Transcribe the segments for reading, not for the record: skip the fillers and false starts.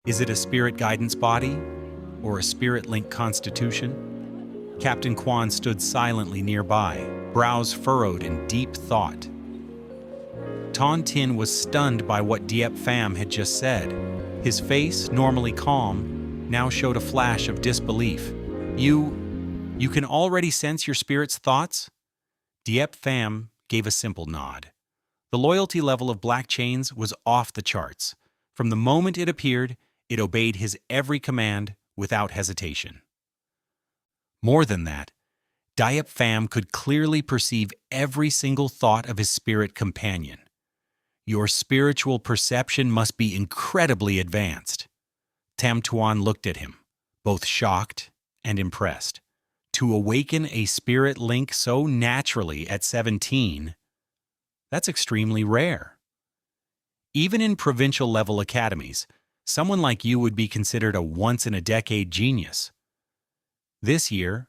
Is it a spirit guidance body or a spirit-linked constitution? Captain Quan stood silently nearby, brows furrowed in deep thought. Ton Tin was stunned by what Diệp Phàm had just said. His face, normally calm, now showed a flash of disbelief. You can already sense your spirit's thoughts? Diệp Phàm gave a simple nod. The loyalty level of Black Chains was off the charts. From the moment it appeared, it obeyed his every command without hesitation. More than that, Diệp Phàm could clearly perceive every single thought of his spirit companion. Your spiritual perception must be incredibly advanced. Tam Tuan looked at him, both shocked and impressed. To awaken a spirit link so naturally at 17, that's extremely rare. Even in provincial-level academies, someone like you would be considered a once-in-a-decade genius. This year,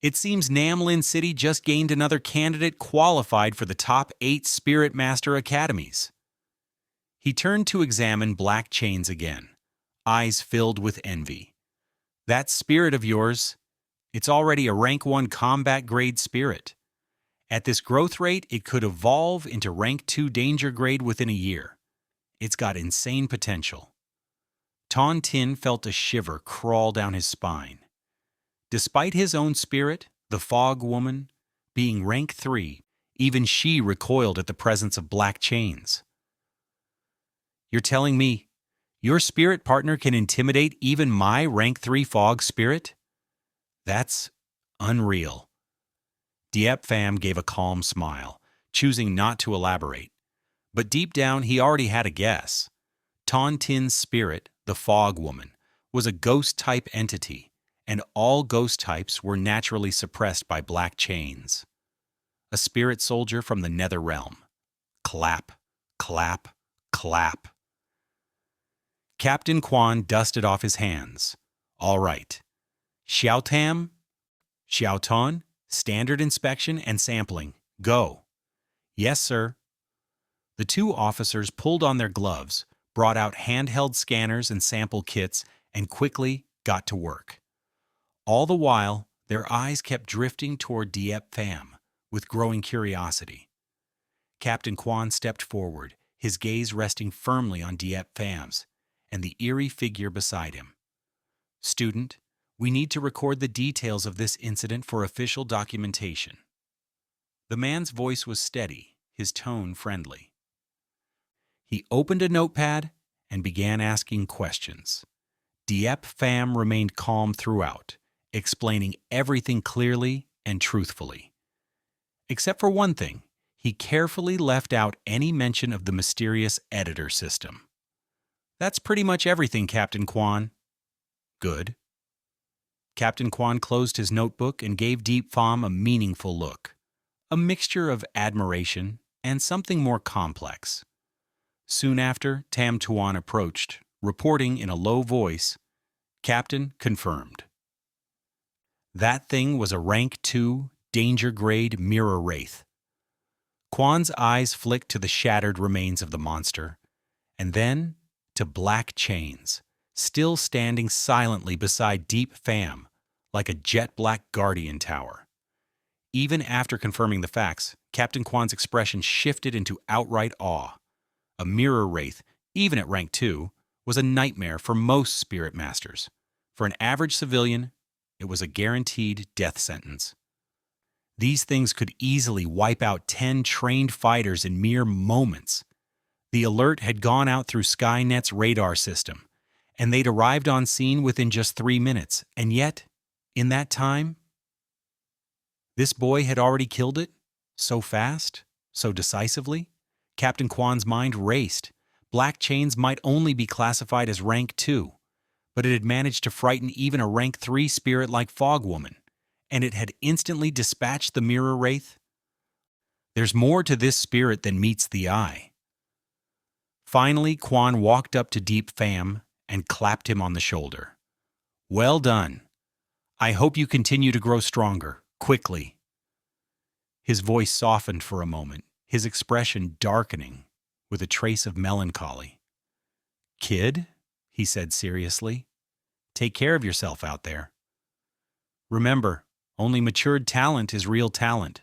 it seems Namlin City just gained another candidate qualified for the top 8 Spirit Master Academies. He turned to examine Black Chains again, eyes filled with envy. That spirit of yours, it's already a rank 1 combat grade spirit. At this growth rate, it could evolve into rank 2 danger grade within a year. It's got insane potential. Ton Tin felt a shiver crawl down his spine. Despite his own spirit, the Fog Woman, being rank 3, even she recoiled at the presence of Black Chains. You're telling me your spirit partner can intimidate even my rank 3 Fog spirit? That's unreal. Diệp Phàm gave a calm smile, choosing not to elaborate. But deep down, he already had a guess. Ton Tin's spirit, the Fog Woman, was a ghost-type entity, and all ghost types were naturally suppressed by Black Chains. A spirit soldier from the Nether Realm. Clap, clap, clap. Captain Quan dusted off his hands. All right. Xiao Tam, Xiao Ton, standard inspection and sampling. Go. Yes, sir. The 2 officers pulled on their gloves, brought out handheld scanners and sample kits, and quickly got to work. All the while, their eyes kept drifting toward Diệp Phàm with growing curiosity. Captain Quan stepped forward, his gaze resting firmly on Diệp Pham's and the eerie figure beside him. Student, we need to record the details of this incident for official documentation. The man's voice was steady, his tone friendly. He opened a notepad and began asking questions. Diệp Phàm remained calm throughout, explaining everything clearly and truthfully. Except for one thing, he carefully left out any mention of the mysterious editor system. That's pretty much everything, Captain Quan. Good. Captain Quan closed his notebook and gave Diệp Phàm a meaningful look, a mixture of admiration and something more complex. Soon after, Tam Tuan approached, reporting in a low voice, Captain confirmed. That thing was a rank 2, danger grade mirror wraith. Quan's eyes flicked to the shattered remains of the monster, and then to Black Chains, still standing silently beside Diệp Phàm, like a jet-black guardian tower. Even after confirming the facts, Captain Quan's expression shifted into outright awe. A mirror wraith, even at rank 2, was a nightmare for most spirit masters. For an average civilian, it was a guaranteed death sentence. These things could easily wipe out 10 trained fighters in mere moments. The alert had gone out through Skynet's radar system, and they'd arrived on scene within just 3 minutes, and yet, in that time, this boy had already killed it? So fast? So decisively? Captain Quan's mind raced. Black Chains might only be classified as rank 2, but it had managed to frighten even a rank 3 spirit like Fog Woman, and it had instantly dispatched the mirror wraith. There's more to this spirit than meets the eye. Finally, Quan walked up to Diệp Phàm and clapped him on the shoulder. Well done. I hope you continue to grow stronger, quickly. His voice softened for a moment, his expression darkening with a trace of melancholy. Kid? he said seriously. Take care of yourself out there. Remember, only matured talent is real talent.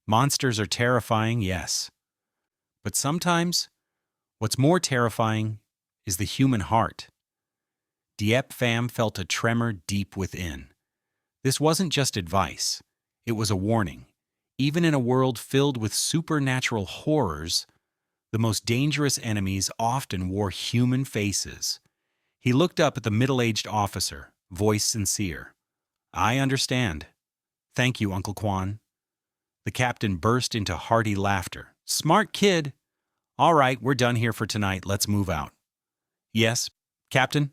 Monsters are terrifying, yes. But sometimes, what's more terrifying is the human heart. Diệp Phàm felt a tremor deep within. This wasn't just advice. It was a warning. Even in a world filled with supernatural horrors, the most dangerous enemies often wore human faces. He looked up at the middle-aged officer, voice sincere. I understand. Thank you, Uncle Quan. The captain burst into hearty laughter. Smart kid. All right, we're done here for tonight. Let's move out. Yes, Captain?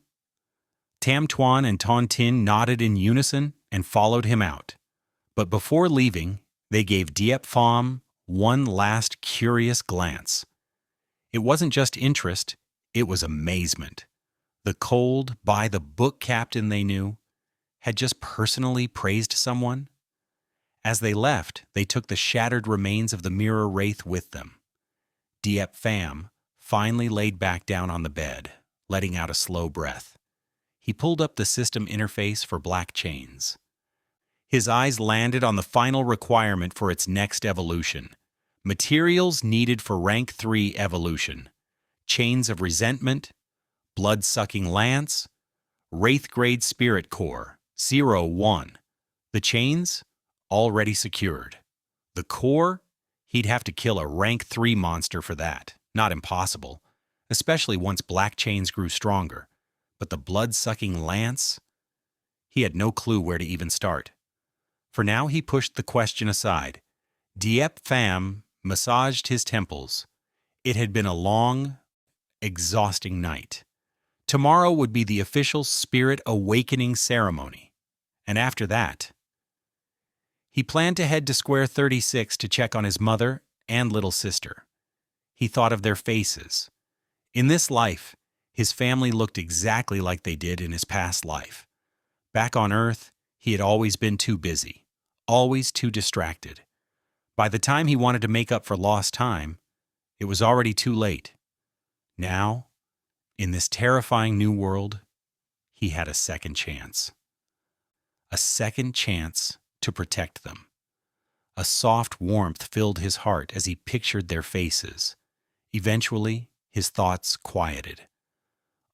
Tam Tuan and Ton Tin nodded in unison and followed him out. But before leaving, they gave Diệp Phàm one last curious glance. It wasn't just interest, it was amazement. The cold, by-the-book captain they knew had just personally praised someone. As they left, they took the shattered remains of the mirror wraith with them. Diệp Phàm finally laid back down on the bed, letting out a slow breath. He pulled up the system interface for black chains. His eyes landed on the final requirement for its next evolution. Materials needed for rank 3 evolution. Chains of resentment, blood-sucking lance, wraith-grade spirit core, 0-1. The chains, already secured. The core, he'd have to kill a rank 3 monster for that. Not impossible, especially once black chains grew stronger. But the blood-sucking lance? He had no clue where to even start. For now, he pushed the question aside. Diệp Phàm massaged his temples. It had been a long, exhausting night. Tomorrow would be the official spirit awakening ceremony. And after that, he planned to head to Square 36 to check on his mother and little sister. He thought of their faces. In this life, his family looked exactly like they did in his past life. Back on Earth, he had always been too busy, always too distracted. By the time he wanted to make up for lost time, it was already too late. Now, in this terrifying new world, he had a second chance. A second chance to protect them. A soft warmth filled his heart as he pictured their faces. Eventually, his thoughts quieted.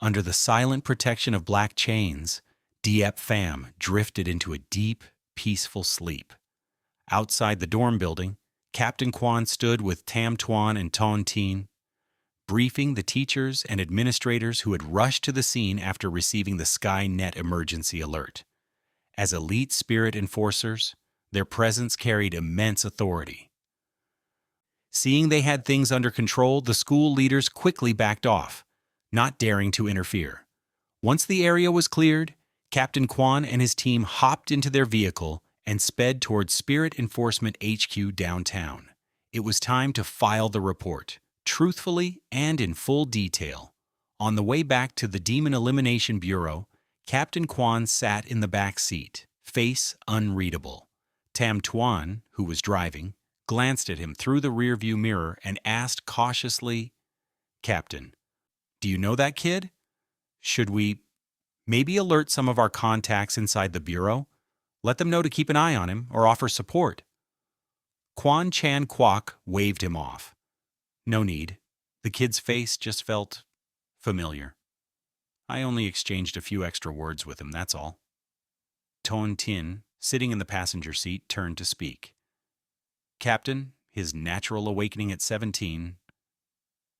Under the silent protection of black chains, Diệp Phàm drifted into a deep, peaceful sleep. Outside the dorm building, Captain Quan stood with Tam Tuan and Ton Tin, briefing the teachers and administrators who had rushed to the scene after receiving the Skynet emergency alert. As elite spirit enforcers, their presence carried immense authority. Seeing they had things under control, the school leaders quickly backed off, not daring to interfere. Once the area was cleared, Captain Quan and his team hopped into their vehicle and sped towards Spirit Enforcement HQ downtown. It was time to file the report, truthfully and in full detail. On the way back to the Demon Elimination Bureau, Captain Quan sat in the back seat, face unreadable. Tam Tuan, who was driving, glanced at him through the rearview mirror and asked cautiously, Captain, do you know that kid? Should we maybe alert some of our contacts inside the Bureau? Let them know to keep an eye on him or offer support. Quan Chan Kwok waved him off. No need. The kid's face just felt familiar. I only exchanged a few extra words with him, that's all. Ton Tin, sitting in the passenger seat, turned to speak. Captain, his natural awakening at 17.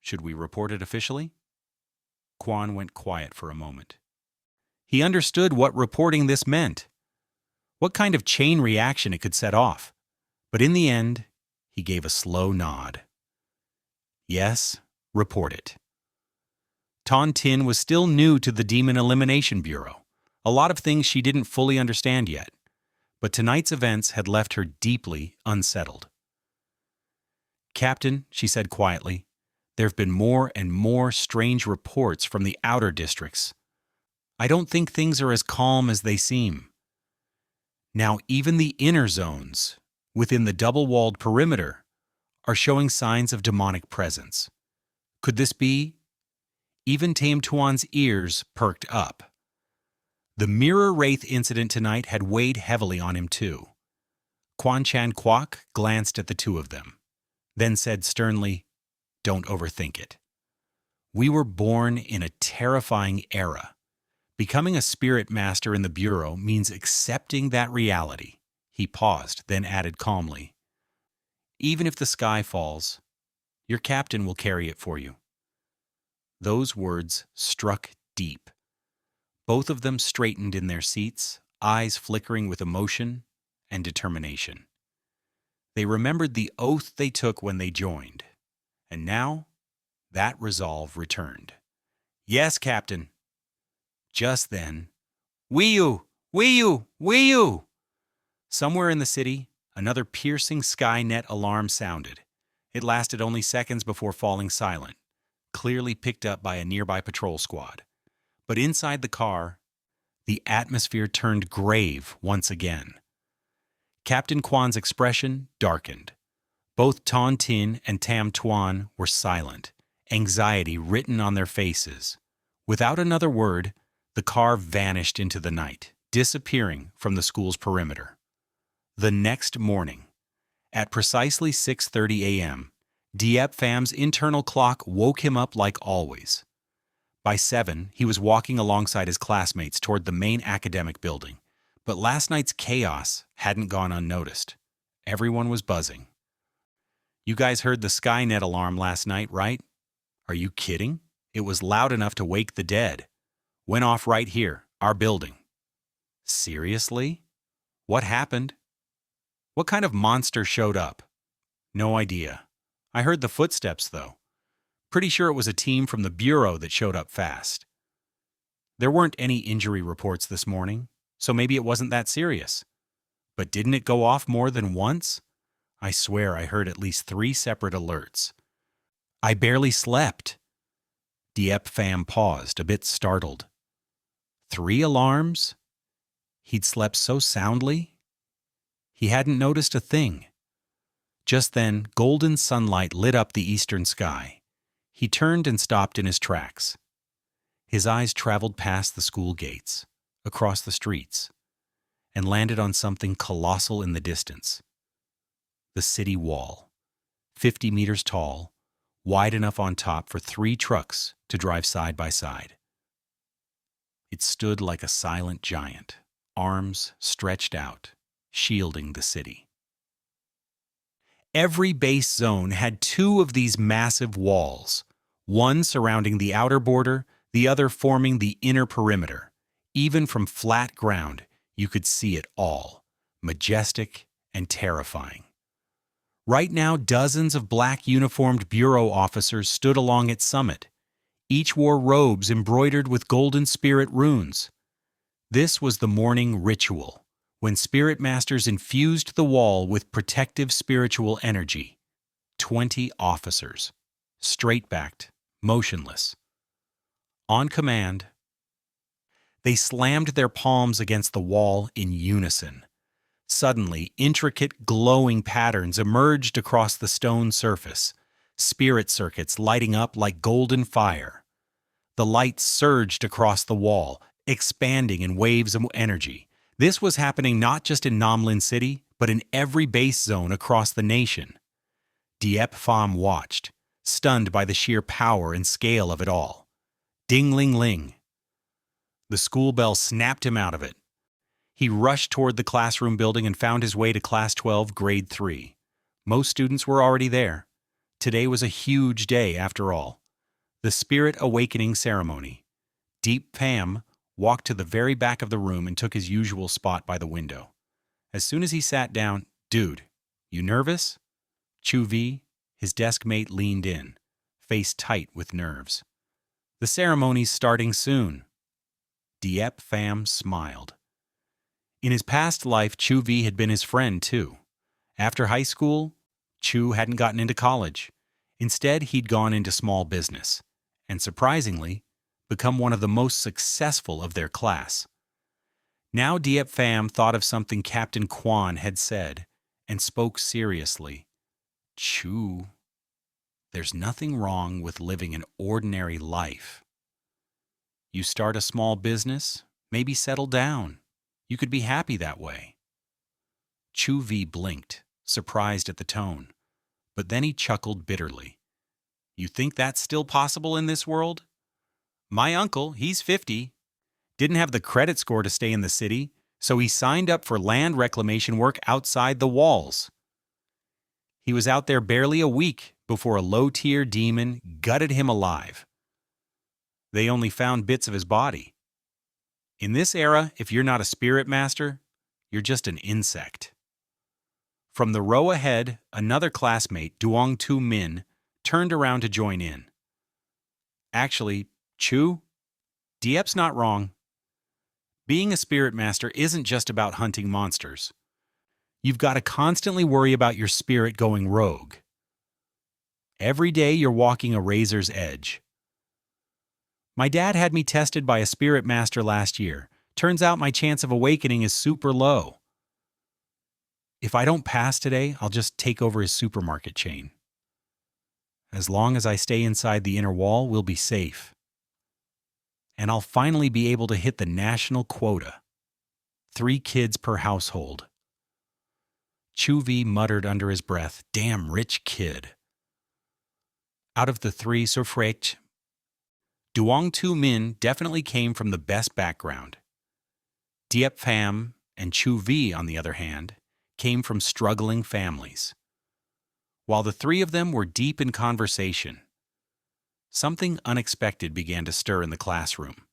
Should we report it officially? Quan went quiet for a moment. He understood what reporting this meant, what kind of chain reaction it could set off. But in the end, he gave a slow nod. Yes, report it. Ton Tin was still new to the Demon Elimination Bureau. A lot of things she didn't fully understand yet. But tonight's events had left her deeply unsettled. Captain, she said quietly, there have been more and more strange reports from the outer districts. I don't think things are as calm as they seem. Now even the inner zones, within the double-walled perimeter, are showing signs of demonic presence. Could this be Even Tam Tuan's ears perked up. The mirror wraith incident tonight had weighed heavily on him too. Quan Chan Kwok glanced at the two of them, then said sternly, "Don't overthink it. We were born in a terrifying era. Becoming a spirit master in the Bureau means accepting that reality." He paused, then added calmly, "Even if the sky falls, your captain will carry it for you." Those words struck deep. Both of them straightened in their seats, eyes flickering with emotion and determination. They remembered the oath they took when they joined, and now that resolve returned. "Yes, Captain." Just then, "Wee-oo! Wee-oo! Wee-oo!" Somewhere in the city, another piercing Skynet alarm sounded. It lasted only seconds before falling silent, clearly picked up by a nearby patrol squad. But inside the car, the atmosphere turned grave once again. Captain Kwan's expression darkened. Both Ton Tin and Tam Tuan were silent, anxiety written on their faces. Without another word, the car vanished into the night, disappearing from the school's perimeter. The next morning, at precisely 6:30 a.m., Diệp Pham's internal clock woke him up like always. By 7, he was walking alongside his classmates toward the main academic building. But last night's chaos hadn't gone unnoticed. Everyone was buzzing. "You guys heard the Skynet alarm last night, right? Are you kidding? It was loud enough to wake the dead. Went off right here, our building." "Seriously? What happened? What kind of monster showed up?" "No idea. I heard the footsteps, though. Pretty sure it was a team from the Bureau that showed up fast. There weren't any injury reports this morning, so maybe it wasn't that serious. But didn't it go off more than once? I swear I heard at least 3 separate alerts. I barely slept." Diệp Pham paused, a bit startled. 3 alarms? He'd slept so soundly? He hadn't noticed a thing. Just then, golden sunlight lit up the eastern sky. He turned and stopped in his tracks. His eyes traveled past the school gates, across the streets, and landed on something colossal in the distance. The city wall, 50 meters tall, wide enough on top for 3 trucks to drive side by side. It stood like a silent giant, arms stretched out, shielding the city. Every base zone had 2 of these massive walls, one surrounding the outer border, the other forming the inner perimeter. Even from flat ground, you could see it all, majestic and terrifying. Right now, dozens of black uniformed bureau officers stood along its summit. Each wore robes embroidered with golden spirit runes. This was the morning ritual, when spirit masters infused the wall with protective spiritual energy. 20 officers, straight-backed, motionless. On command, they slammed their palms against the wall in unison. Suddenly, intricate, glowing patterns emerged across the stone surface, spirit circuits lighting up like golden fire. The light surged across the wall, expanding in waves of energy. This was happening not just in Nam Lin City, but in every base zone across the nation. Diệp Pham watched, stunned by the sheer power and scale of it all. Ding-ling-ling. The school bell snapped him out of it. He rushed toward the classroom building and found his way to Class 12, Grade 3. Most students were already there. Today was a huge day, after all. The Spirit Awakening Ceremony. Diệp Pham walked to the very back of the room and took his usual spot by the window. As soon as he sat down, "Dude, you nervous?" Chu Vi, his desk mate, leaned in, face tight with nerves. "The ceremony's starting soon." Diệp Pham smiled. In his past life, Chu Vi had been his friend, too. After high school, Chu hadn't gotten into college. Instead, he'd gone into small business, and surprisingly, become one of the most successful of their class. Now Diệp Pham thought of something Captain Kwan had said, and spoke seriously. "Chu, there's nothing wrong with living an ordinary life. You start a small business, maybe settle down. You could be happy that way. Chu Vi blinked, surprised at the tone, but then he chuckled bitterly. You think that's still possible in this world? My uncle, he's 50, didn't have the credit score to stay in the city, so he signed up for land reclamation work outside the walls. He was out there barely a week before a low-tier demon gutted him alive. They only found bits of his body. In this era, if you're not a spirit master, you're just an insect. From the row ahead, another classmate, Duong Tu Min, turned around to join in. Actually, Chu, Diep's not wrong. Being a spirit master isn't just about hunting monsters. You've got to constantly worry about your spirit going rogue. Every day you're walking a razor's edge. My dad had me tested by a spirit master last year. Turns out my chance of awakening is super low. If I don't pass today, I'll just take over his supermarket chain. As long as I stay inside the inner wall, we'll be safe. And I'll finally be able to hit the national quota. 3 kids per household. Chu Vi muttered under his breath, damn rich kid. Out of the 3 suffragette, Duong Tu Min definitely came from the best background. Diệp Phàm and Chu Vi, on the other hand, came from struggling families. While the 3 of them were deep in conversation, something unexpected began to stir in the classroom.